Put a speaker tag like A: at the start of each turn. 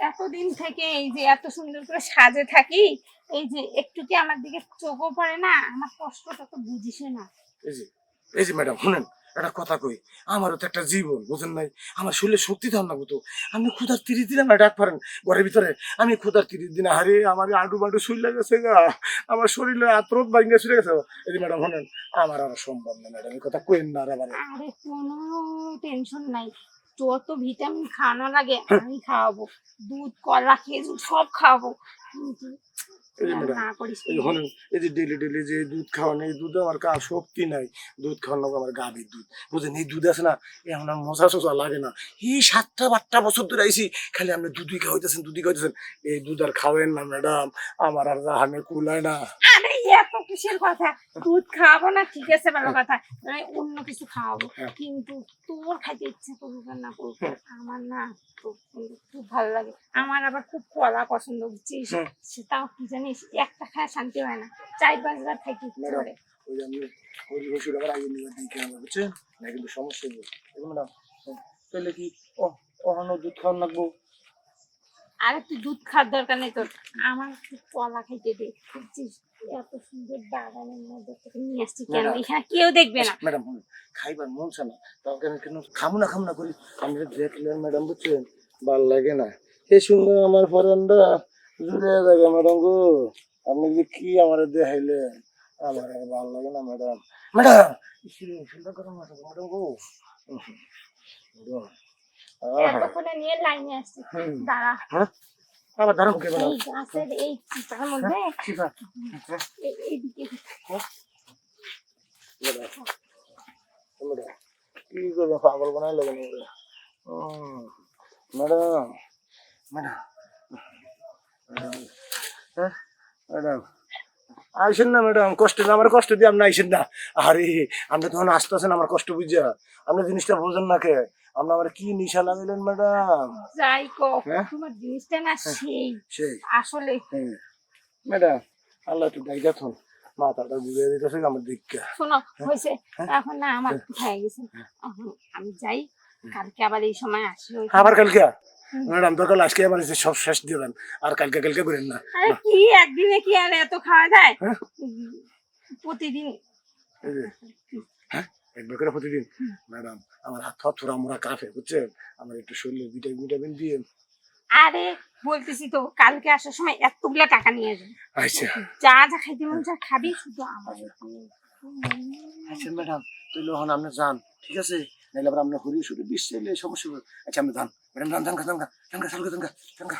A: এতদিন থেকে এই যে এত সুন্দর করে সাজে থাকি, এই যে একটু কি আমার দিকে চোখও পড়ে না? আমার কষ্টটা তো বুঝিস না।
B: এই যে এই যে ম্যাডাম শুনেন, একটা কথা কই, আমারও তো একটা জীবন বুঝেন নাই, আমার শরীরে শক্তি ধার না তো। আপনি ক্ষুধার 30 দিন আমার ডাক পারেন ঘরের ভিতরে, আমি ক্ষুধার 30 দিন হারে আমার আডু বাডু শুইলা গেছে গা, আমার শরীরে আত্রত ভাঙ্গা শুয়ে গেছে। এই যে ম্যাডাম শুনেন, আমার আর সম্ভব না ম্যাডাম, এই কথা কইেন না আর আমার।
A: আরে কোনো টেনশন নাই, যত ভিটামিন খাওয়ানো লাগে আমি খাওয়াবো, দুধ কলা খেজুর সব খাওয়াবো, কিন্তু
B: এই যে
A: তুই আর
B: ম্যাডাম,
A: না করিস
B: এই যে শুনেন, এই যে ডেলি ডেলি যে দুধ খাওয়ানো, এই দুধ আমার কার শক্তি নাই, দুধ খাওয়ানো আমার গাভীর দুধ বুঝেন, এই দুধ আছে না, এই আমার মজা সজা লাগে না। এই 7-8 বছর ধরে আইসি খালি আপনি দুধই খাওয়াইতেছেন দুধই খাওয়াইতেছেন, এই দুধ আর খাওয়েন না ম্যাডাম, আমার আর জাহানে কুলায় না।
A: আরে এত কিসের কথা, দুধ খাওয়াবো না ঠিক আছে ভালো কথা, মানে অন্য কিছু খাওয়াবো, কিন্তু তোর খাইতে ইচ্ছে করুক আর না করুক, আমার না খুব খুব ভালো লাগে। আমার আবার খুব কলা পছন্দ, বুঝছিস? সেটাও কি জানিস, একটা খায় শান্তি হয় না, 4-5 বার খাইতে ইচ্ছে করে।
B: ওই যে আমি ওই ওষুধ আবার আগে নিয়ে দিই কেন বুঝছেন না, কিন্তু সমস্যা নেই ম্যাডাম। তাহলে কি ও ওখানে দুধ খাওয়ান লাগবো?
A: আরে তুই দুধ খাওয়ার দরকার নেই তোর, আমার একটু কলা খাইতে দে, বুঝছিস? এত সুন্দর বাগানের মধ্যে তোকে নিয়ে আসছি কেন, এখানে কেউ দেখবে না।
B: ম্যাডাম খাইবার মন চায় না, তাও কেন কেন খামু না করি, আমি দেখলেন ম্যাডাম বুঝছেন, ভাল লাগে না এই সঙ্গে আমার ফরেনরা জুড়ে থাকে ম্যাডাম গো, আপনি যে কি আমার দেখাইলেন, আমার আর ভাল লাগে না ম্যাডাম। ম্যাডাম চিন্তা করেন না ম্যাডাম গো।
A: এতক্ষণে নিয়ে লাইনে আসছি, দাঁড়া।
B: আবার দাঁড়াবো কে
A: এই গাছের এই চিপার মধ্যে এইদিকে
B: কি করবো, পাগল বানাই লাগে ম্যাডাম ম্যাডাম ম্যাডাম আইসেন না ম্যাডাম, কষ্ট আমার কষ্ট দিয়ে আপনি আইসেন না। আরে আপনি তখন আসতেছেন আমার কষ্ট বুঝা, আপনি জিনিসটা বোঝেন না কে, আপনি আমার কি নিশা লাগাইলেন ম্যাডাম।
A: যাই কো, তোমার জিনিসটা না সেই
B: সেই
A: আসলে
B: ম্যাডাম, আল্লাহ একটু ডাইকা থন, মাথাটা ঘুরে দিতেছে আমার দিককে।
A: শোনো হয়েছে, এখন না আমার হয়ে গেছে, এখন আমি যাই, কালকে আবার এই সময় আসি।
B: আবার কালকে ম্যাডাম দরকার আজকে আমার সব শেষ দিয়ে দেন, আর কালকে কালকে করেন না।
A: আরে কি একদিনে কি আর এত খাওয়া যায়, প্রতিদিন
B: একবার করে প্রতিদিন। ম্যাডাম আমার হাত হাত থোড়া মোড়া কাফে বুঝছেন, আমার একটু শরীরে ভিটামিন দিয়ে।
A: আরে বলতেছি তো কালকে আসার সময় এতগুলা টাকা নিয়ে যাবে,
B: আচ্ছা
A: যা যা খাইতে মন যা খাবি, শুধু আমার
B: আচ্ছা ম্যাডাম, তাহলে এখন আপনি যান ঠিক আছে, নাহলে আবার আপনার হরি শুরু বিষ চাইলে সমস্যা হবে। আচ্ছা আপনি যান ম্যাডাম, যান যান যান যান যান যান